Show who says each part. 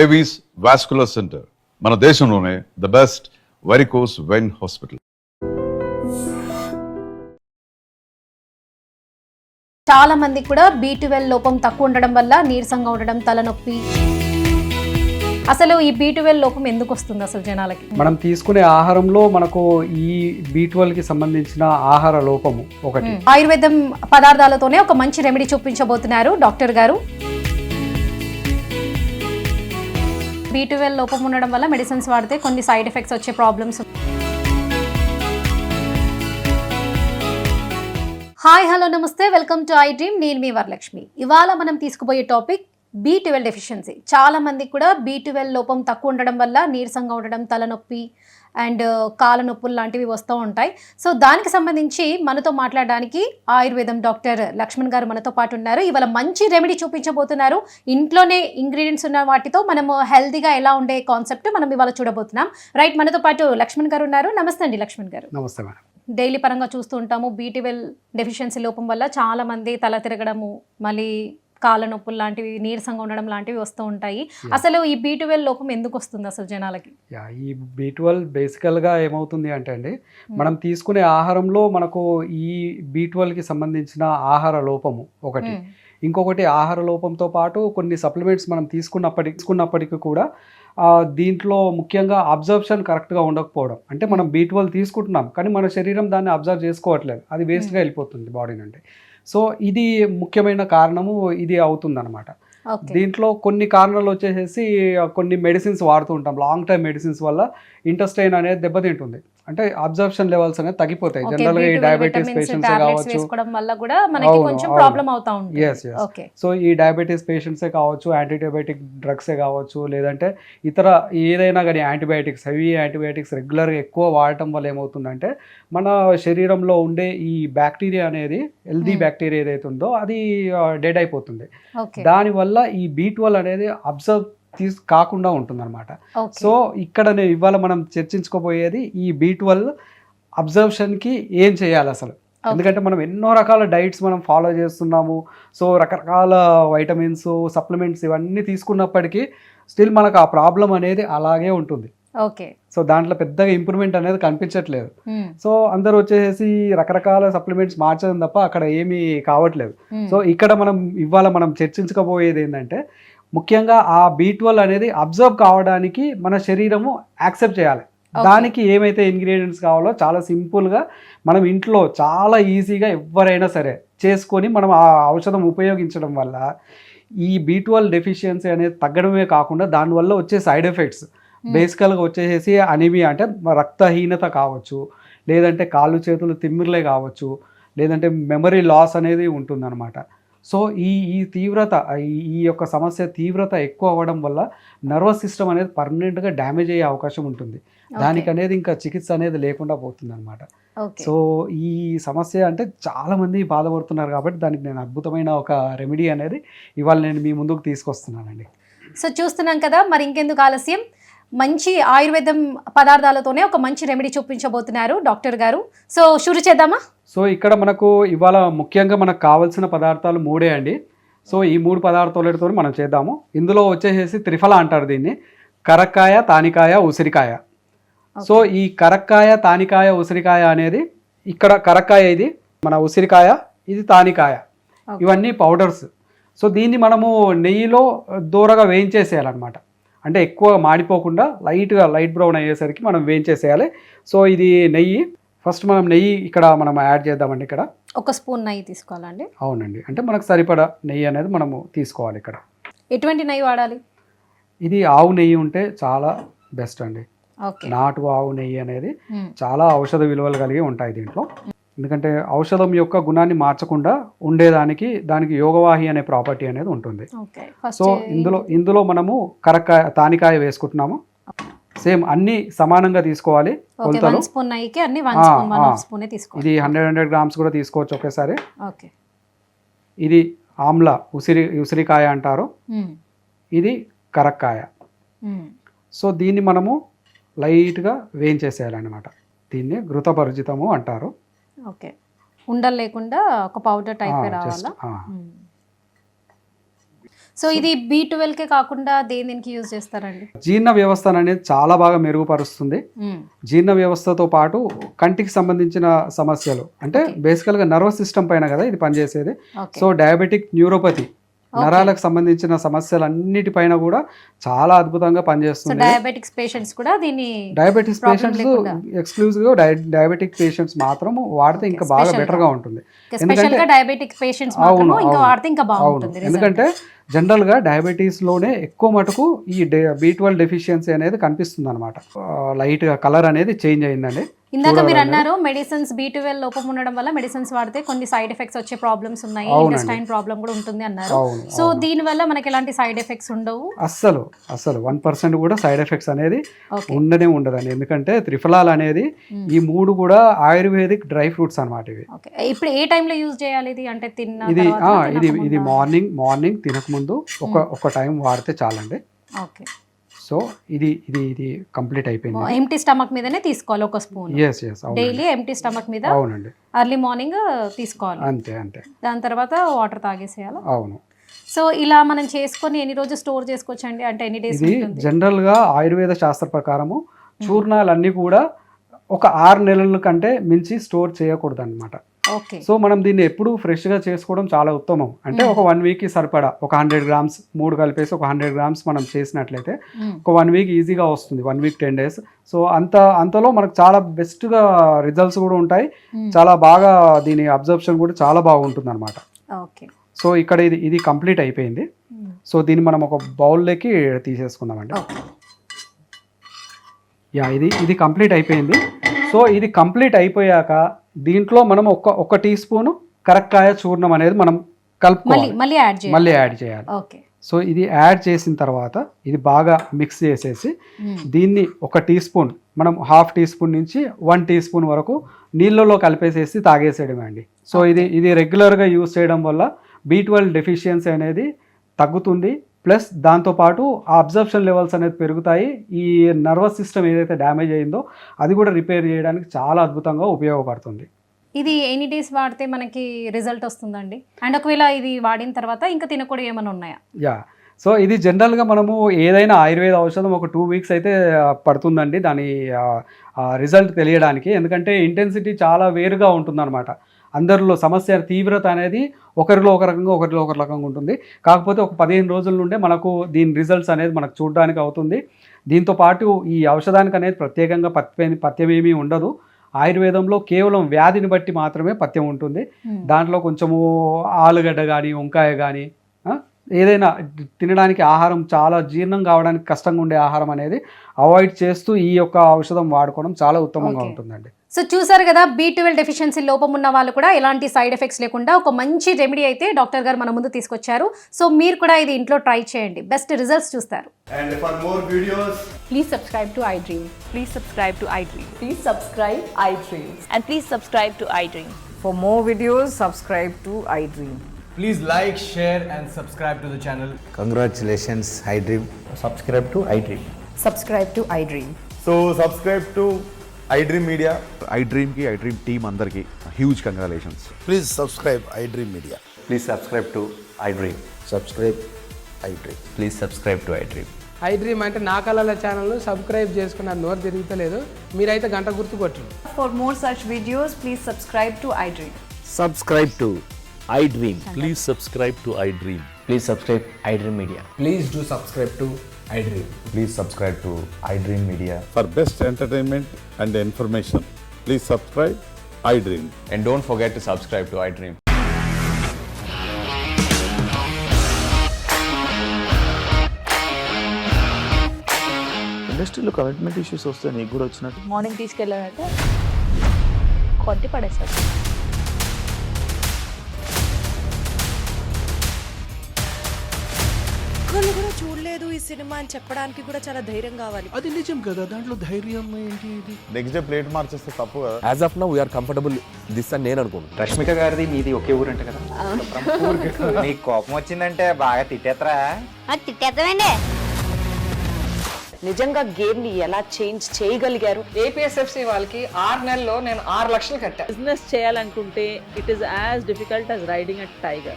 Speaker 1: Avis vascular centre మన దేశంలోనే the best varicose vein hospital.
Speaker 2: చాలా మంది కూడా B12 లోపం తక్కువ ఉండడం వల్ల నీరసంగా ఉండడం, తలనొప్పి. అసలు ఈ B12 లోపం ఎందుకు వస్తుంది అసలు జనాలకి?
Speaker 3: మనం తీసుకునే ఆహారంలో మనకు ఈ B12 కి సంబంధించిన ఆహార లోపము ఒకటి.
Speaker 2: ఆయుర్వేదం పదార్థాలతోనే ఒక మంచి రెమెడీ చూపించబోతున్నారు డాక్టర్ గారు. B12 లోపం ఉండడం వల్ల మెడిసిన్స్ వాడితే కొన్ని సైడ్ ఎఫెక్ట్స్ వచ్చే ప్రాబ్లమ్స్. హాయ్, హలో, నమస్తే, వెల్కమ్ టు ఐ డ్రీమ్. నేను మీ వరలక్ష్మి. ఇవాళ మనం తీసుకుపోయే టాపిక్ B12 డెఫిషియన్సీ. చాలా మందికి కూడా B12 లోపం తక్కువ ఉండడం వల్ల నీరసంగా ఉండడం, తలనొప్పి అండ్ కాళ్ళ నొప్పులు లాంటివి వస్తూ ఉంటాయి. సో దానికి సంబంధించి మనతో మాట్లాడడానికి ఆయుర్వేదం డాక్టర్ లక్ష్మణ్ గారు మనతో పాటు ఉన్నారు. ఇవాళ మంచి రెమెడీ చూపించబోతున్నారు. ఇంట్లోనే ఇంగ్రీడియంట్స్ ఉన్న వాటితో మనము హెల్తీగా ఎలా ఉండే కాన్సెప్ట్ మనం ఇవాళ చూడబోతున్నాం. రైట్, మనతో పాటు లక్ష్మణ్ గారు ఉన్నారు. నమస్తే అండి లక్ష్మణ్ గారు.
Speaker 3: నమస్తే మేడం.
Speaker 2: డైలీ పరంగా చూస్తూ ఉంటాము B12 డెఫిషియన్సీ లోపం వల్ల చాలా మంది తల తిరగడము, మళ్ళీ కాళ్ళ నొప్పులు లాంటివి, నీరసంగా ఉండడం లాంటివి వస్తూ ఉంటాయి. అసలు ఈ B12 లోపం ఎందుకు వస్తుంది అసలు జనాలకి?
Speaker 3: ఈ B12 బేసికల్గా ఏమవుతుంది అంటే అండి, మనం తీసుకునే ఆహారంలో మనకు ఈ B12 కి సంబంధించిన ఆహార లోపము ఒకటి. ఇంకొకటి ఆహార లోపంతో పాటు కొన్ని సప్లిమెంట్స్ మనం తీసుకున్నప్పటికీ కూడా దీంట్లో ముఖ్యంగా అబ్జర్ప్షన్ కరెక్ట్గా ఉండకపోవడం. అంటే మనం B12 తీసుకుంటున్నాం కానీ మన శరీరం దాన్ని అబ్జర్వ్ చేసుకోవట్లేదు, అది వేస్ట్గా వెళ్ళిపోతుంది బాడీ నుండి. సో ఇది ముఖ్యమైన కారణము ఇది అవుతుందన్నమాట. దీంట్లో కొన్ని కారణాలు వచ్చేసి కొన్ని మెడిసిన్స్ వాడుతూ ఉంటాం. లాంగ్ టైం మెడిసిన్స్ వల్ల ఇంటెస్టైన్ అనేది దెబ్బతింటుంది, అంటే అబ్జర్ప్షన్ లెవెల్స్ అనేది తగ్గిపోతాయి. జనరల్గా ఈ డయాబెటీస్ పేషెంట్సే కావచ్చు, సో ఈ డయాబెటీస్ పేషెంట్సే కావచ్చు, యాంటీడయాబెటిక్ డ్రగ్సే కావచ్చు, లేదంటే ఇతర ఏదైనా కానీ యాంటీబయాటిక్స్, హెవీ యాంటీబయాటిక్స్ రెగ్యులర్గా ఎక్కువ వాడటం వల్ల ఏమవుతుందంటే మన శరీరంలో ఉండే ఈ బ్యాక్టీరియా అనేది, హెల్దీ బ్యాక్టీరియా ఏదైతే ఉందో అది డెడ్ అయిపోతుంది. దానివల్ల ఈ B12 అనేది అబ్జర్వ్ కాకుండా ఉంటుందన్నమాట. సో ఇక్కడ ఇవాళ మనం చర్చించుకోబోయేది ఈ B12 అబ్జర్ప్షన్కి ఏం చేయాలి అసలు. ఎందుకంటే మనం ఎన్నో రకాల డైట్స్ మనం ఫాలో చేస్తున్నాము. సో రకరకాల వైటమిన్స్, సప్లిమెంట్స్ ఇవన్నీ తీసుకున్నప్పటికీ స్టిల్ మనకు ఆ ప్రాబ్లం అనేది అలాగే ఉంటుంది. సో దాంట్లో పెద్దగా ఇంప్రూవ్మెంట్ అనేది కనిపించట్లేదు. సో అందరూ వచ్చేసి రకరకాల సప్లిమెంట్స్ మార్చడం తప్ప అక్కడ ఏమీ కావట్లేదు. సో ఇక్కడ ఇవాళ మనం చర్చించుకోబోయేది ఏంటంటే, ముఖ్యంగా ఆ B12 అనేది అబ్జర్వ్ కావడానికి మన శరీరము యాక్సెప్ట్ చేయాలి. దానికి ఏమైతే ఇంగ్రీడియంట్స్ కావాలో చాలా సింపుల్గా మనం ఇంట్లో చాలా ఈజీగా ఎవరైనా సరే చేసుకొని మనం ఆ ఔషధం ఉపయోగించడం వల్ల ఈ B12 డెఫిషియన్సీ అనేది తగ్గడమే కాకుండా దానివల్ల వచ్చే సైడ్ ఎఫెక్ట్స్ బేసికల్గా వచ్చేసి అనీమియా, అంటే రక్తహీనత కావచ్చు, లేదంటే కాళ్ళు చేతులు తిమ్మిర్లే కావచ్చు, లేదంటే మెమరీ లాస్ అనేది ఉంటుందన్నమాట. సో ఈ తీవ్రత, ఈ యొక్క సమస్య తీవ్రత ఎక్కువ అవ్వడం వల్ల నర్వస్ సిస్టమ్ అనేది పర్మనెంట్గా డ్యామేజ్ అయ్యే అవకాశం ఉంటుంది. దానికి అనేది ఇంకా చికిత్స అనేది లేకుండా పోతుంది అనమాట. సో ఈ సమస్య అంటే చాలామంది బాధపడుతున్నారు కాబట్టి దానికి నేను అద్భుతమైన ఒక రెమెడీ అనేది ఇవాళ నేను మీ ముందుకు తీసుకొస్తున్నానండి.
Speaker 2: సో చూస్తున్నాం కదా, మరి ఇంకెందుకు ఆలస్యం, మంచి ఆయుర్వేదం పదార్థాలతోనే ఒక మంచి రెమెడీ చూపించబోతున్నారు డాక్టర్ గారు. సో షురు చేద్దామా? సో
Speaker 3: ఇక్కడ మనకు ఇవాళ ముఖ్యంగా మనకు కావాల్సిన పదార్థాలు 3 అండి. సో ఈ 3 పదార్థాలతో మనం చేద్దాము. ఇందులో వచ్చేసి త్రిఫల అంటారు దీన్ని. కరక్కాయ, తానికాయ, ఉసిరికాయ. సో ఈ కరక్కాయ, తానికాయ, ఉసిరికాయ అనేది, ఇక్కడ కరక్కాయ ఇది, మన ఉసిరికాయ ఇది తానికాయ, ఇవన్నీ పౌడర్స్. సో దీన్ని మనము నెయ్యిలో దూరగా వేయించేసేయాలన్నమాట. అంటే ఎక్కువ మాడిపోకుండా లైట్ బ్రౌన్ అయ్యేసరికి మనం వేయించేసేయాలి. సో ఇది నెయ్యి. ఫస్ట్ మనం నెయ్యి ఇక్కడ మనం యాడ్ చేద్దామండి. ఇక్కడ
Speaker 2: 1 స్పూన్ నెయ్యి తీసుకోవాలండి.
Speaker 3: అవునండి, అంటే మనకు సరిపడా నెయ్యి అనేది మనము తీసుకోవాలి. ఇక్కడ
Speaker 2: ఎటువంటి నెయ్యి వాడాలి?
Speaker 3: ఇది ఆవు నెయ్యి ఉంటే చాలా బెస్ట్ అండి. నాటు ఆవు నెయ్యి అనేది చాలా ఔషధ విలువలు కలిగి ఉంటాయి దీంట్లో. ఎందుకంటే ఔషధం యొక్క గుణాన్ని మార్చకుండా ఉండేదానికి దానికి యోగవాహి అనే ప్రాపర్టీ అనేది ఉంటుంది. సో ఇందులో మనము కరక్కాయ, తానికాయ వేసుకుంటున్నాము. సేమ్ అన్ని సమానంగా తీసుకోవాలి కొలతలు. ఇది 100 గ్రామ్స్ కూడా తీసుకోవచ్చు ఒకేసారి. ఇది ఆమ్ల ఉసిరికాయ అంటారు, ఇది కరక్కాయ. సో దీన్ని మనము లైట్గా వేయించేసేయాలన్నమాట. దీన్ని ఘృతపరిచితము అంటారు.
Speaker 2: ఓకే, ఉండలు లేకుండా ఒక పౌడర్ టైప్ రావాలా? సో ఇది B12 కే కాకుండా దేనికి యూజ్ చేస్తారండి?
Speaker 3: జీర్ణ వ్యవస్థ అనేది చాలా బాగా మెరుగుపరుస్తుంది. జీర్ణ వ్యవస్థతో పాటు కంటికి సంబంధించిన సమస్యలు అంటే బేసికల్గా నర్వస్ సిస్టమ్ పైన కదా ఇది పనిచేసేది. సో డయాబెటిక్ న్యూరోపతి నరాలకు సంబంధించిన సమస్యలన్నిటిపైన కూడా చాలా అద్భుతంగా పనిచేస్తుంది.
Speaker 2: డయాబెటిక్స్ పేషెంట్స్ కూడా దీన్ని
Speaker 3: డయాబెటిక్స్ పేషెంట్స్ ఎక్స్క్లూజివ్ గా డయాబెటిక్ పేషెంట్స్ మాత్రం వాడితే ఇంకా బాగా బెటర్ గా ఉంటుంది.
Speaker 2: ఎందుకంటే డయాబెటిక్ పేషెంట్స్ మాత్రం ఇంకా వాడితే ఇంకా బాగుంటుంది.
Speaker 3: ఎందుకంటే జనరల్ గా డయాబెటీస్ లోనే ఎక్కువ మటుకు ఈ B12 డెఫిషియన్సీ అనేది కనిపిస్తుంది అనమాట. లైట్ గా కలర్ అనేది చేంజ్ అయిందండి.
Speaker 2: ఇందాక మీరు అన్నారు మెడిసిన్స్ B12 లోపం ఉండడం వల్ల మెడిసిన్స్ వాడితే కొన్ని సైడ్ ఎఫెక్ట్స్ వచ్చే ప్రాబ్లమ్స్ ఉన్నాయి, ఇంటెస్టైన్ ప్రాబ్లం కూడా ఉంటుంది అన్నారు. సో దీని వల్ల మనకి ఎలాంటి సైడ్ ఎఫెక్ట్స్ ఉండవు? అస్సలు
Speaker 3: 1% కూడా సైడ్ ఎఫెక్ట్స్ అనేది ఉండదండి. ఎందుకంటే త్రిఫలాల్ అనేది ఈ 3 కూడా ఆయుర్వేదిక్ డ్రై ఫ్రూట్స్ అన్నమాట. ఇవి
Speaker 2: ఇప్పుడు ఏ టైంలో యూజ్ చేయాలి ఇది? అంటే
Speaker 3: ఇది మార్నింగ్ తినకముందు ఒక టైం వాడితే చాలండి.
Speaker 2: ఓకే.
Speaker 3: సో ఇది కంప్లీట్ అయిపోయింది.
Speaker 2: ఎంటీ స్టమక్ మీదనే తీసుకోవాలి ఒక spoon.
Speaker 3: yes
Speaker 2: daily empty stomach మీద.
Speaker 3: అవునండి.
Speaker 2: ఎర్లీ మార్నింగ్ తీసుకోవాలి.
Speaker 3: అంతే.
Speaker 2: దాని తర్వాత వాటర్ తాగేసేయాలి.
Speaker 3: అవును.
Speaker 2: సో ఇలా మనం చేసుకొని ఎన్ని రోజులు స్టోర్ చేసుకోవచ్చండి? అంటే ఎన్ని డేస్?
Speaker 3: ఇది జనరల్ గా ఆయుర్వేద శాస్త్ర ప్రకారము చూర్ణాలన్నీ కూడా ఒక 6 నెలల కంటే మించి స్టోర్ చేయకూడదు అనమాట. సో మనం దీన్ని ఎప్పుడు ఫ్రెష్ గా చేసుకోవడం చాలా ఉత్తమం. అంటే ఒక 1 వీక్ కి సరిపడా ఒక 100 గ్రామ్స్ 3 కలిపేసి ఒక 100 గ్రామ్స్ మనం చేసినట్లయితే ఒక 1 వీక్ ఈజీగా వస్తుంది. 1 వీక్ 10 డేస్. సో అంతలో మనకు చాలా బెస్ట్ గా రిజల్ట్స్ కూడా ఉంటాయి. చాలా బాగా దీని అబ్జర్ప్షన్ కూడా చాలా బాగుంటుంది అనమాట. సో ఇక్కడ ఇది కంప్లీట్ అయిపోయింది. సో దీన్ని మనం ఒక బౌల్లోకి తీసేసుకుందామండి. ఇది కంప్లీట్ అయిపోయింది. సో ఇది కంప్లీట్ అయిపోయాక దీంట్లో మనం ఒక టీ స్పూన్ కరక్కాయ చూర్ణం అనేది మనం కలుపుకోవాలి, మళ్ళీ యాడ్ చేయాలి. సో ఇది యాడ్ చేసిన తర్వాత ఇది బాగా మిక్స్ చేసేసి దీన్ని ఒక టీ స్పూన్ మనం 1/2 టీ స్పూన్ నుంచి 1 టీ స్పూన్ వరకు నీళ్ళలో కలిపేసేసి తాగేసేయడమే అండి. సో ఇది రెగ్యులర్గా యూజ్ చేయడం వల్ల B12 డెఫిషియన్సీ అనేది తగ్గుతుంది. ప్లస్ దాంతోపాటు ఆ అబ్జర్ప్షన్ లెవెల్స్ అనేది పెరుగుతాయి. ఈ నర్వస్ సిస్టమ్ ఏదైతే డ్యామేజ్ అయిందో అది కూడా రిపేర్ చేయడానికి చాలా అద్భుతంగా ఉపయోగపడుతుంది.
Speaker 2: ఇది ఎన్ని డేస్ వాడితే మనకి రిజల్ట్ వస్తుందండి? అండ్ ఒకవేళ ఇది వాడిన తర్వాత ఇంకా తినకూడదు ఏమైనా ఉన్నాయా?
Speaker 3: సో ఇది జనరల్గా మనము ఏదైనా ఆయుర్వేద ఔషధం ఒక 2 వీక్స్ అయితే పడుతుందండి దాని రిజల్ట్ తెలియడానికి. ఎందుకంటే ఇంటెన్సిటీ చాలా వేరుగా ఉంటుందన్నమాట. అందరిలో సమస్య తీవ్రత అనేది ఒకరిలో ఒక రకంగా ఉంటుంది. కాకపోతే ఒక 15 రోజుల నుండే మనకు దీని రిజల్ట్స్ అనేది మనకు చూడడానికి అవుతుంది. దీంతో పాటు ఈ ఔషధానికి అనేది ప్రత్యేకంగా పథ్యం ఏమీ ఉండదు. ఆయుర్వేదంలో కేవలం వ్యాధిని బట్టి మాత్రమే పథ్యం ఉంటుంది. దాంట్లో కొంచెము ఆలుగడ్డ కానీ వంకాయ కానీ ఏదైనా తినడానికి ఆహారం చాలా జీర్ణం కావడానికి కష్టంగా ఉండే ఆహారం అనేది అవాయిడ్ చేస్తూ ఈ యొక్క ఔషధం వాడుకోవడం చాలా ఉత్తమంగా ఉంటుందండి.
Speaker 2: సో చూసారు కదా, B12 డెఫిషియన్సీ లోపం ఉన్న వాళ్ళు కూడా ఎలాంటి సైడ్ ఎఫెక్ట్స్ లేకుండా ఒక మంచి రెమెడీ అయితే డాక్టర్ గారు మన ముందు తీసుకొచ్చారు. సో మీరు కూడా ఇది ఇంట్లో ట్రై చేయండి, బెస్ట్ రిజల్ట్స్ చూస్తారు.
Speaker 4: And for more videos,
Speaker 5: please subscribe to iDream.
Speaker 6: Please subscribe to iDream.
Speaker 5: Please subscribe iDream.
Speaker 6: And please subscribe to iDream.
Speaker 5: For more videos, subscribe to iDream.
Speaker 4: please like, share and subscribe to the channel.
Speaker 7: Congratulations, iDream.
Speaker 4: Subscribe to iDream.
Speaker 5: Subscribe to iDream.
Speaker 4: So subscribe to iDream Media.
Speaker 8: iDream ki iDream team andarki huge congratulations.
Speaker 7: Please subscribe iDream Media.
Speaker 9: Please subscribe to iDream.
Speaker 7: Subscribe iDream.
Speaker 9: Please subscribe to iDream.
Speaker 10: iDream అంటే నా కళల channel subscribe చేసుకున్న నోరు తిరుగుతలేదు, మీరైతే గంట గుర్తు కొట్టండి.
Speaker 6: For more such videos, please subscribe to iDream.
Speaker 9: Subscribe to iDream.
Speaker 11: Please subscribe to iDream.
Speaker 9: Please subscribe iDream Media.
Speaker 4: Please do subscribe to iDream.
Speaker 9: Please subscribe to iDream Media.
Speaker 8: For best entertainment and information, please subscribe iDream.
Speaker 9: And don't forget to subscribe to iDream.
Speaker 11: ఇండస్ట్రీలో commitment issues వస్తే నీకు కూడా వచ్చినట్టు
Speaker 6: morning తీసుకెళ్ళాలంటే కొట్టి పడేస్తారు.
Speaker 12: ఒక్కళ్ళు కూడా చూడలేదు ఈ సినిమా అని చెప్పడానికి కూడా చాలా ధైర్యం కావాలి.
Speaker 11: అది నిజం కదా, దాంట్లో ధైర్యం ఏంటి?
Speaker 8: నెక్స్ట్ డే ప్లేట్ మార్చేస్తే తప్పు కదా.
Speaker 11: As of now we are comfortable this అని నేను అనుకుంటున్నాను.
Speaker 9: రష్మిక గారిది మీది ఒకే ఊరు అంటే కదా. నీకు కోపం వచ్చిందంటే బాగా తిట్టేత్తరా?
Speaker 12: తిట్టేద్దామండి.
Speaker 5: నిజంగా గేమ్ ని ఎలా చేంజ్ చేయగలిగారు?
Speaker 10: ఏపీఎస్ఎఫ్సి వాళ్ళకి 6 నెలల్లో నేను 6 లక్షలు కట్టా.
Speaker 6: బిజినెస్ చేయాలనుకుంటే it is as difficult as riding a tiger.